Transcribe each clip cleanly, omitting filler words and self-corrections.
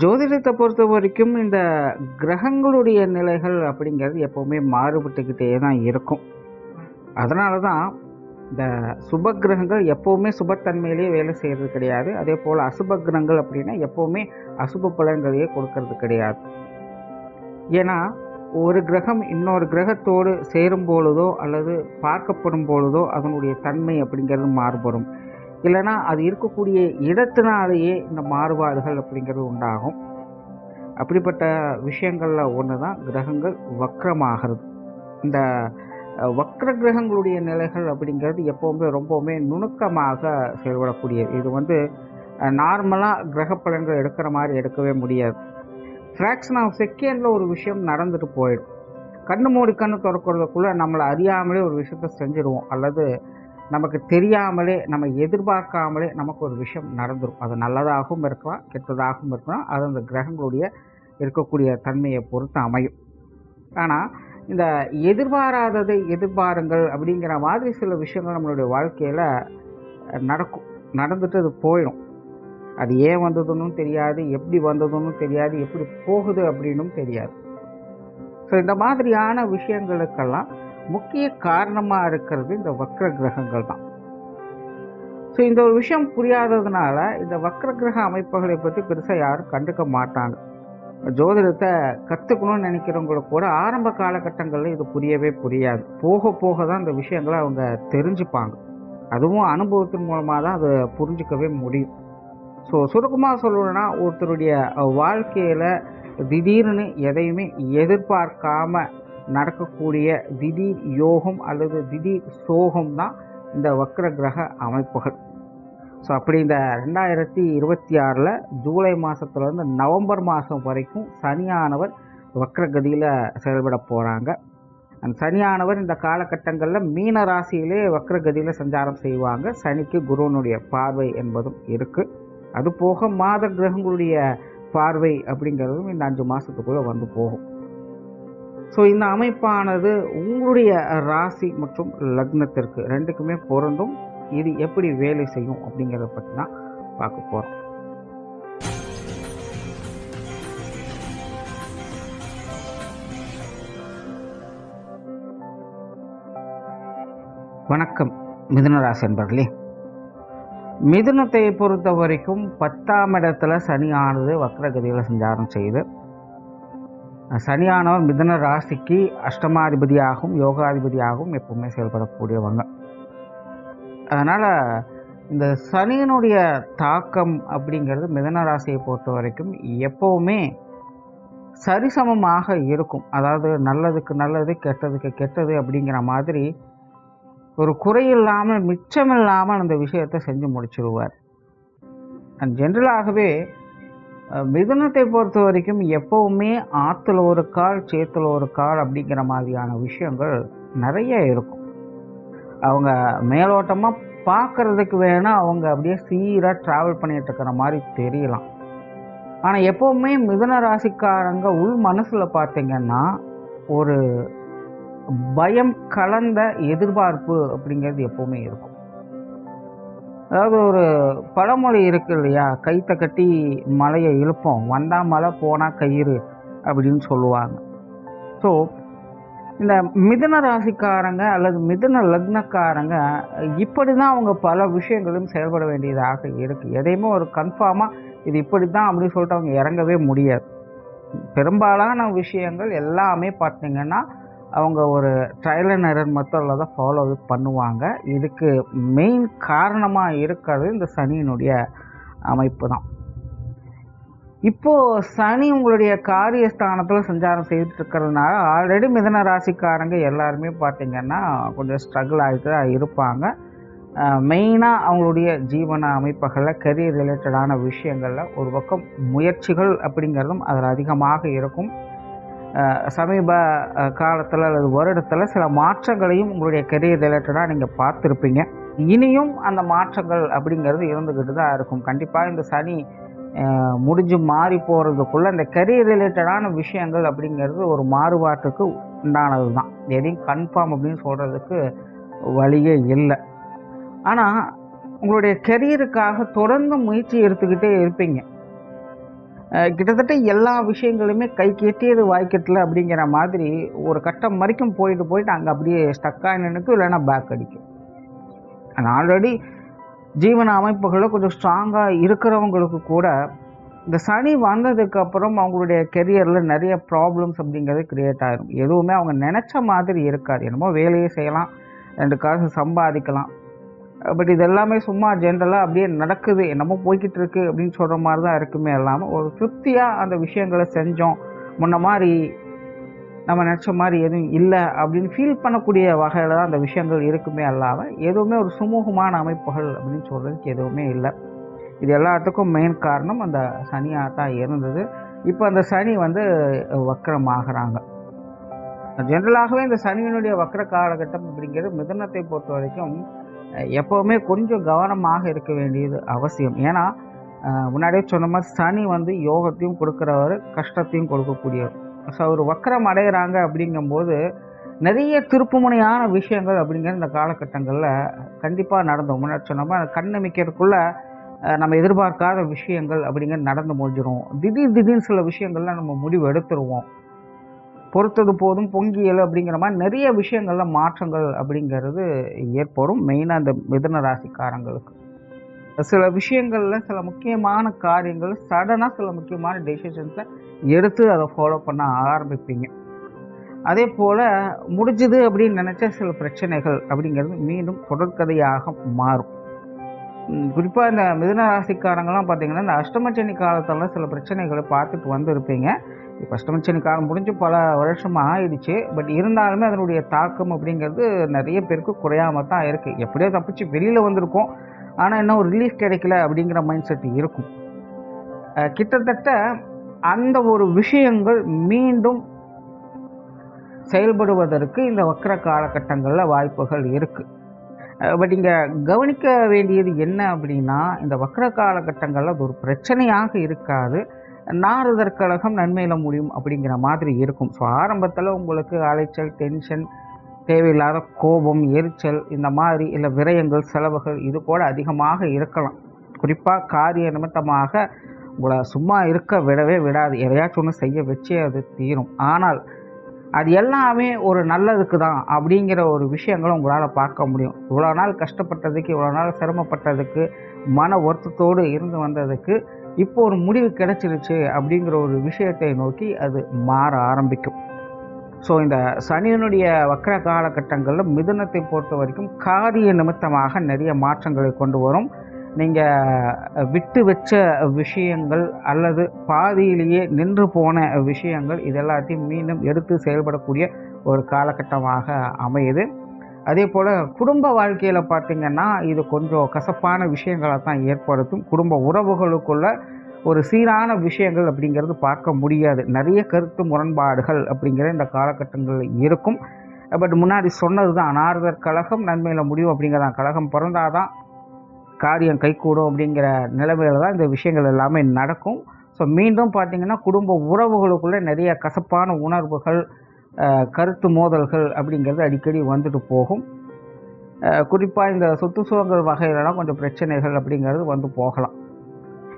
ஜோதிடத்தை பொறுத்த வரைக்கும் இந்த கிரகங்களுடைய நிலைகள் அப்படிங்கிறது எப்போவுமே மாறுபட்டுக்கிட்டே தான் இருக்கும். அதனால தான் இந்த சுப கிரகங்கள் எப்போவுமே சுபத்தன்மையிலேயே வேலை செய்கிறது கிடையாது. அதே போல் அசுப கிரகங்கள் அப்படின்னா எப்போவுமே அசுப பலன்களையே கொடுக்கறது கிடையாது. ஏன்னா ஒரு கிரகம் இன்னொரு கிரகத்தோடு சேரும் பொழுதோ அல்லது பார்க்கப்படும் பொழுதோ அதனுடைய தன்மை அப்படிங்கிறது மாறுபடும். இல்லைன்னா அது இருக்கக்கூடிய இடத்தினாலேயே இந்த மாறுபாடுகள் அப்படிங்கிறது உண்டாகும். அப்படிப்பட்ட விஷயங்களில் ஒன்று தான் கிரகங்கள் வக்ரமாகிறது. இந்த வக்ர கிரகங்களுடைய நிலைகள் அப்படிங்கிறது எப்போவுமே ரொம்பவுமே நுணுக்கமாக செயல்படக்கூடியது. இது நார்மலாக கிரக பலன்கள் எடுக்கிற மாதிரி எடுக்கவே முடியாது. ஃப்ராக்ஷன் ஆஃப் செகண்டில் ஒரு விஷயம் நடந்துட்டு போயிடும். கண்ணு மூடி கண்ணு திறக்கிறதுக்குள்ளே நம்மளை அறியாமலே ஒரு விஷயத்த செஞ்சுடுவோம், அல்லது நமக்கு தெரியாமலே நம்ம எதிர்பார்க்காமலே நமக்கு ஒரு விஷயம் நடந்துடும். அது நல்லதாகவும் இருக்கலாம், கெட்டதாகவும் இருக்கலாம். அது அந்த கிரகங்களுடைய இருக்கக்கூடிய தன்மையை பொறுத்து அமையும். ஆனால் இந்த எதிர்பாராததை எதிர்பாருங்கள் அப்படிங்கிற மாதிரி சில விஷயங்கள் நம்மளுடைய வாழ்க்கையில் நடக்கும். நடந்துட்டு அது போயிடும். அது ஏன் வந்ததுன்னு தெரியாது, எப்படி வந்ததுன்னு தெரியாது, எப்படி போகுது அப்படின்னும் தெரியாது. ஸோ இந்த மாதிரியான விஷயங்களுக்கெல்லாம் முக்கிய காரணமாக இருக்கிறது இந்த வக்ர கிரகங்கள் தான். ஸோ இந்த ஒரு விஷயம் புரியாததுனால இந்த வக்ர கிரக அமைப்புகளை பற்றி பெருசாக யாரும் கண்டுக்க மாட்டாங்க. ஜோதிடத்தை கற்றுக்கணும்னு நினைக்கிறவங்களுக்கு கூட ஆரம்ப காலகட்டங்களில் இது புரியவே புரியாது. போக போக தான் இந்த விஷயங்களை அவங்க தெரிஞ்சுப்பாங்க. அதுவும் அனுபவத்தின் மூலமாக தான் அதை புரிஞ்சிக்கவே முடியும். ஸோ சுருக்கமாக சொல்லணும்னா, ஒருத்தருடைய வாழ்க்கையில் திடீர்னு எதையுமே எதிர்பார்க்காம நடக்கக்கூடிய திடீர் யோகம் அல்லது திடீர் சோகம் தான் இந்த வக்ர கிரக அமைப்புகள். ஸோ அப்படி இந்த 2026 ஜூலை மாதத்துலேருந்து நவம்பர் மாதம் வரைக்கும் சனியானவர் வக்ரகதியில் செயல்பட போகிறாங்க. அந்த சனியானவர் இந்த காலகட்டங்களில் மீன ராசியிலே வக்ரகதியில் சஞ்சாரம் செய்வாங்க. சனிக்கு குருவனுடைய பார்வை என்பதும் இருக்குது. அது போக மாத கிரகங்களுடைய பார்வை அப்படிங்கிறதும் இந்த 5 மாதத்துக்குள்ளே வந்து போகும். ஸோ இந்த அமைப்பானது உங்களுடைய ராசி மற்றும் லக்னத்திற்கு ரெண்டுக்குமே பொருந்தும். இது எப்படி வேலை செய்யும் அப்படிங்கிறத பற்றி தான் பார்க்க போகிறோம். வணக்கம் மிதுன ராசி என்பர்களே. மிதுனத்தை பொறுத்த வரைக்கும் 10ஆம் இடத்துல சனியானது வக்ரகதியில் சஞ்சாரம் செய்து, சனியானவர் மிதுன ராசிக்கு அஷ்டமாதிபதியாகவும் யோகாதிபதியாகவும் எப்பவுமே செயல்படக்கூடியவங்க. அதனால் இந்த சனியினுடைய தாக்கம் அப்படிங்கிறது மிதுன ராசியை பொறுத்த வரைக்கும் எப்போவுமே சரிசமமாக இருக்கும். அதாவது நல்லதுக்கு நல்லது, கெட்டதுக்கு கெட்டது அப்படிங்கிற மாதிரி ஒரு குறையில்லாமல் மிச்சமில்லாமல் அந்த விஷயத்தை செஞ்சு முடிச்சிடுவார். அண்ட் ஜென்ரலாகவே மிதுனத்தை பொறுத்த வரைக்கும் எப்போவுமே ஆற்றுல ஒரு கால் சேத்துல ஒரு கால் அப்படிங்கிற மாதிரியான விஷயங்கள் நிறைய இருக்கும். அவங்க மேலோட்டமாக பார்க்குறதுக்கு வேணால் அவங்க அப்படியே சீராக ட்ராவல் பண்ணிகிட்டு இருக்கிற மாதிரி தெரியலாம். ஆனால் எப்போவுமே மிதுன ராசிக்காரங்க உள் மனசில் பார்த்திங்கன்னா ஒரு பயம் கலந்த எதிர்பார்ப்பு அப்படிங்கிறது எப்போவுமே இருக்கும். அதாவது ஒரு பழமொழி இருக்கு இல்லையா, கைத்தை கட்டி மலையை இழுப்போம், வந்தால் மலை போனால் கயிறு அப்படின்னு சொல்லுவாங்க. ஸோ இந்த மிதுன ராசிக்காரங்க அல்லது மிதுன லக்னக்காரங்க இப்படி தான் அவங்க பல விஷயங்களும் செயல்பட வேண்டியதாக இருக்குது. எதையுமே ஒரு கன்ஃபார்மாக இது இப்படி தான் அப்படின்னு சொல்லிட்டு அவங்க இறங்கவே முடியாது. பெரும்பாலான விஷயங்கள் எல்லாமே பார்த்திங்கன்னா அவங்க ஒரு ட்ரையல் அண்ட் எரர் மெத்தடில் தான் ஃபாலோ பண்ணுவாங்க. இதுக்கு மெயின் காரணமாக இருக்கிறது இந்த சனியினுடைய அமைப்பு தான். இப்போது சனி உங்களுடைய காரியஸ்தானத்தில் சஞ்சாரம் செய்துட்டு இருக்கிறதுனால ஆல்ரெடி மிதுன ராசிக்காரங்க எல்லாருமே பார்த்திங்கன்னா கொஞ்சம் ஸ்ட்ரகிள் ஆகிட்டு தான் இருப்பாங்க. மெயினாக அவங்களுடைய ஜீவன அமைப்புகளில் கெரியர் ரிலேட்டடான விஷயங்களில் ஒரு பக்கம் முயற்சிகள் அப்படிங்கிறதும் அதில் அதிகமாக இருக்கும். சமீப காலத்தில் அல்லது வருடத்தில் சில மாற்றங்களையும் உங்களுடைய கெரியர் ரிலேட்டடாக நீங்கள் பார்த்துருப்பீங்க. இனியும் அந்த மாற்றங்கள் அப்படிங்கிறது இருந்துக்கிட்டு தான் இருக்கும். கண்டிப்பாக இந்த சனி முடிஞ்சு மாறி போகிறதுக்குள்ளே இந்த கெரியர் ரிலேட்டடான விஷயங்கள் அப்படிங்கிறது ஒரு மாறுபாட்டுக்கு உண்டானது தான். எதையும் கன்ஃபார்ம் அப்படின்னு சொல்கிறதுக்கு வழியே இல்லை. ஆனால் உங்களுடைய கெரியருக்காக தொடர்ந்து முயற்சி எடுத்துக்கிட்டே இருப்பீங்க. கிட்டத்தட்ட எல்லா விஷயங்களுமே கைக்கு எட்டியது வாய்க்கெட்டல அப்படிங்கிற மாதிரி ஒரு கட்டம் வரைக்கும் போயிட்டு அங்கே அப்படியே ஸ்டக்காக நின்றுக்கும், இல்லைன்னா பேக் அடிக்கும். ஆல்ரெடி ஜீவன அமைப்புகளில் கொஞ்சம் ஸ்ட்ராங்காக இருக்கிறவங்களுக்கு கூட இந்த சனி வந்ததுக்கப்புறம் அவங்களுடைய கெரியரில் நிறைய ப்ராப்ளம்ஸ் அப்படிங்கிறது க்ரியேட் ஆகிடும். எதுவுமே அவங்க நினச்ச மாதிரி இருக்காது. என்னமோ வேலையே செய்யலாம், 2 காசு சம்பாதிக்கலாம், பட் இது எல்லாமே சும்மா ஜென்ரலாக அப்படியே நடக்குது, என்னமோ போய்கிட்டு இருக்குது அப்படின்னு சொல்கிற மாதிரி தான் இருக்குமே இல்லாமல் ஒரு திருப்தியாக அந்த விஷயங்களை செஞ்சோம், முன்ன மாதிரி நம்ம நினச்ச மாதிரி எதுவும் இல்லை அப்படின்னு ஃபீல் பண்ணக்கூடிய வகையில் தான் அந்த விஷயங்கள் இருக்குமே இல்லாமல் எதுவுமே ஒரு சுமூகமான அமைப்புகள் அப்படின்னு சொல்கிறதுக்கு எதுவுமே இல்லை. இது எல்லாத்துக்கும் மெயின் காரணம் அந்த சனியாக தான் இருந்தது. இப்போ அந்த சனி வக்கரமாகறாங்க. ஜென்ரலாகவே இந்த சனியினுடைய வக்கர காலகட்டம் அப்படிங்கிறது மிதுனத்தை பொறுத்த வரைக்கும் எப்போவுமே கொஞ்சம் கவனமாக இருக்க வேண்டியது அவசியம். ஏன்னா முன்னாடியே சொன்ன மாதிரி சனி யோகத்தையும் கொடுக்குறவர், கஷ்டத்தையும் கொடுக்கக்கூடியவர். ஸோ அவர் வக்கரம் அடைகிறாங்க அப்படிங்கும்போது நிறைய திருப்புமுனையான விஷயங்கள் அப்படிங்கிற இந்த காலகட்டங்களில் கண்டிப்பாக நடந்தோம். முன்னாடி சொன்ன மாதிரி கண்ணமிக்கிறதுக்குள்ளே நம்ம எதிர்பார்க்காத விஷயங்கள் அப்படிங்கிறது நடந்து முடிஞ்சிடும். திடீர்னு சில விஷயங்கள்லாம் நம்ம முடிவு எடுத்துருவோம். பொறுத்தது போதும் பொங்கியல் அப்படிங்கிற மாதிரி நிறைய விஷயங்களில் மாற்றங்கள் அப்படிங்கிறது ஏற்படும். மெயினாக அந்த மிதுன ராசிக்காரங்களுக்கு சில விஷயங்களில் சில முக்கியமான காரியங்கள் சடனாக சில முக்கியமான டெசிஷன்ஸை எடுத்து அதை ஃபாலோ பண்ண ஆரம்பிப்பீங்க. அதே போல் முடிஞ்சுது அப்படின்னு நினச்ச சில பிரச்சனைகள் அப்படிங்கிறது மீண்டும் தொடர்கதையாக மாறும். குறிப்பாக இந்த மிதுன ராசிக்காரங்கள்லாம் பார்த்திங்கன்னா இந்த அஷ்டமச்சனி காலத்தில் சில பிரச்சனைகளை பார்த்துட்டு வந்திருப்பீங்க. இப்போ அஷ்டமச்சனி காலம் முடிஞ்சு பல வருஷமாக ஆயிடுச்சு. பட் இருந்தாலுமே அதனுடைய தாக்கம் அப்படிங்கிறது நிறைய பேருக்கு குறையாமல் தான் இருக்குது. எப்படியோ தப்பிச்சு வெளியில் வந்திருக்கோம், ஆனால் இன்னும் ஒரு ரிலீஃப் கிடைக்கல அப்படிங்கிற மைண்ட் செட் இருக்கும். கிட்டத்தட்ட அந்த ஒரு விஷயங்கள் மீண்டும் செயல்படுவதற்கு இந்த வக்கர காலகட்டங்களில் வாய்ப்புகள் இருக்குது. பட் இங்கே கவனிக்க வேண்டியது என்ன அப்படின்னா, இந்த வக்கர காலகட்டங்களில் அது ஒரு பிரச்சனையாக இருக்காது, நாரதற்கழகம் நன்மையில் முடியும் அப்படிங்கிற மாதிரி இருக்கும். ஸோ ஆரம்பத்தில் உங்களுக்கு அலைச்சல், டென்ஷன், தேவையில்லாத கோபம், எரிச்சல், இந்த மாதிரி இல்லை விரயங்கள், செலவுகள் இது கூட அதிகமாக இருக்கலாம். குறிப்பாக காரிய நிமித்தமாக உங்களை சும்மா இருக்க விடவே விடாது, எதையாச்சும் ஒன்று செய்ய வச்சே அது தீரும். ஆனால் அது எல்லாமே ஒரு நல்லதுக்கு தான் அப்படிங்கிற ஒரு விஷயங்களும் உங்களால் பார்க்க முடியும். இவ்வளோ நாள் கஷ்டப்பட்டதுக்கு, இவ்வளோ நாள் சிரமப்பட்டதுக்கு, மன வருத்தத்தோடு இருந்து வந்ததுக்கு இப்போ ஒரு முடிவு கிடைச்சிருச்சு அப்படிங்கிற ஒரு விஷயத்தை நோக்கி அது மாற ஆரம்பிக்கும். ஸோ இந்த சனியினுடைய வக்கர காலகட்டங்களில் மிதுனத்தை பொறுத்த வரைக்கும் காரிய நிமித்தமாக நிறைய மாற்றங்களை கொண்டு வரும். நீங்கள் விட்டு வச்ச விஷயங்கள் அல்லது பாதியிலேயே நின்று போன விஷயங்கள் இது எல்லாத்தையும் மீண்டும் எடுத்து செயல்படக்கூடிய ஒரு காலகட்டமாக அமையுது. அதே போல் குடும்ப வாழ்க்கையில் பார்த்திங்கன்னா இது கொஞ்சம் கசப்பான விஷயங்களை தான் ஏற்படுத்தும். குடும்ப உறவுகளுக்குள்ள ஒரு சீரான விஷயங்கள் அப்படிங்கிறது பார்க்க முடியாது. நிறைய கருத்து முரண்பாடுகள் அப்படிங்கிற இந்த காலகட்டங்களில் இருக்கும். பட் முன்னாடி சொன்னது தான், நாரதர் கழகம் நன்மையில் முடியும் அப்படிங்கிறதான். கழகம் பிறந்தாதான் காரியம் கைகூடும் அப்படிங்கிற நிலைமையில தான் இந்த விஷயங்கள் எல்லாமே நடக்கும். ஸோ மீண்டும் பார்த்திங்கன்னா குடும்ப உறவுகளுக்குள்ளே நிறைய கசப்பான உணர்வுகள், கருத்து மோதல்கள் அப்படிங்கிறது அடிக்கடி வந்துட்டு போகும். குறிப்பாக இந்த சொத்து சுகங்கள் வகையிலலாம் கொஞ்சம் பிரச்சனைகள் அப்படிங்கிறது போகலாம்.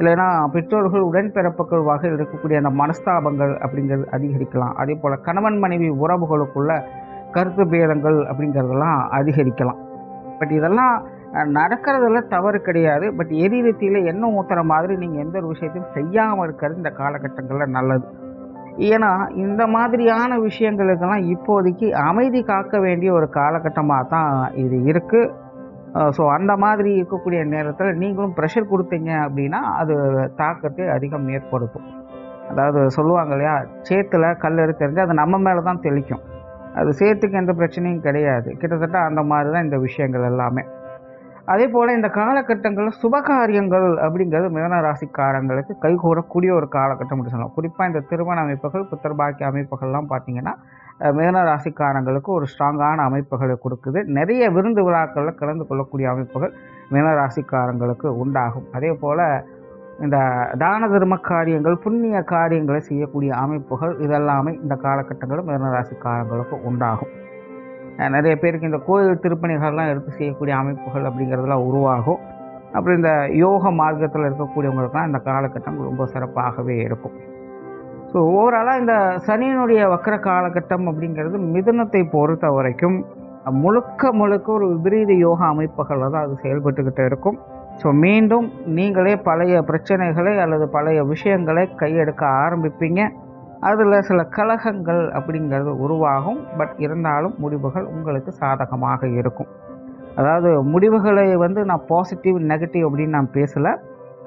இல்லைன்னா பெற்றோர்கள் உடன்பிறப்புகள் வகையில் இருக்கக்கூடிய அந்த மனஸ்தாபங்கள் அப்படிங்கிறது அதிகரிக்கலாம். அதே போல் கணவன் மனைவி உறவுகளுக்குள்ள கருத்து பேதங்கள் அப்படிங்கிறதெல்லாம் அதிகரிக்கலாம். பட் இதெல்லாம் நடக்கிறதுல தவறு கிடையாது. பட் எரிரத்தியில் எண்ணெய் ஊற்றுற மாதிரி நீங்கள் எந்த ஒரு விஷயத்தையும் செய்யாமல் இருக்கிறது இந்த காலகட்டங்களில் நல்லது. ஏன்னா இந்த மாதிரியான விஷயங்களுக்கெல்லாம் இப்போதைக்கு அமைதி காக்க வேண்டிய ஒரு காலகட்டமாக தான் இது இருக்குது. ஸோ அந்த மாதிரி இருக்கக்கூடிய நேரத்தில் நீங்களும் ப்ரெஷர் கொடுத்தீங்க அப்படின்னா அது தாக்கத்தை அதிகம் ஏற்படுத்தும். அதாவது சொல்லுவாங்க இல்லையா, சேத்துல கல் தெரிஞ்சு அது நம்ம மேலே தான் தெளிக்கும், அது சேத்துக்கு எந்த பிரச்சனையும் கிடையாது. கிட்டத்தட்ட அந்த மாதிரி தான் இந்த விஷயங்கள் எல்லாமே. அதே போல் இந்த காலகட்டங்களில் சுபகாரியங்கள் அப்படிங்கிறது மிதுன ராசிக்காரங்களுக்கு கைகூடக்கூடிய ஒரு காலகட்டம் அப்படி சொல்லலாம். குறிப்பாக இந்த திருமண அமைப்புகள், புத்திரபாக்கிய அமைப்புகள்லாம் பார்த்திங்கன்னா மிதுன ராசிக்காரங்களுக்கு ஒரு ஸ்ட்ராங்கான அமைப்புகளை கொடுக்குது. நிறைய விருந்து விழாக்களில் கலந்து கொள்ளக்கூடிய அமைப்புகள் மிதுன ராசிக்காரங்களுக்கு உண்டாகும். அதே போல் இந்த தான தர்ம காரியங்கள், புண்ணிய காரியங்களை செய்யக்கூடிய அமைப்புகள் இதெல்லாமே இந்த காலகட்டங்களில் மிதுன ராசிக்காரங்களுக்கு உண்டாகும். நிறைய பேருக்கு இந்த கோயில் திருப்பணிகள்லாம் எடுத்து செய்யக்கூடிய அமைப்புகள் அப்படிங்கிறதுலாம் உருவாகும். அப்புறம் இந்த யோக மார்க்கத்தில் இருக்கக்கூடியவங்களுக்குலாம் இந்த காலகட்டம் ரொம்ப சிறப்பாகவே இருக்கும். ஸோ ஓவராலாக இந்த சனியினுடைய வக்கர காலகட்டம் அப்படிங்கிறது மிதுனத்தை பொறுத்த வரைக்கும் முழுக்க முழுக்க ஒரு விபரீத யோக அமைப்புகளில் தான் அது செயல்பட்டுக்கிட்டு இருக்கும். ஸோ மீண்டும் நீங்களே பழைய பிரச்சனைகளை அல்லது பழைய விஷயங்களை கையெடுக்க ஆரம்பிப்பீங்க. அதில் சில கலகங்கள் அப்படிங்கிறது உருவாகும். பட் இருந்தாலும் முடிவுகள் உங்களுக்கு சாதகமாக இருக்கும். அதாவது முடிவுகளை நான் பாசிட்டிவ் நெகட்டிவ் அப்படின்னு நான் பேசலை.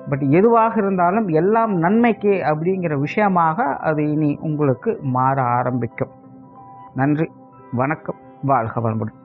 பட் எதுவாக இருந்தாலும் எல்லாம் நன்மைக்கு அப்படிங்கிற விஷயமாக அது இனி உங்களுக்கு மாற ஆரம்பிக்கும். நன்றி, வணக்கம், வாழ்க வளமுடன்.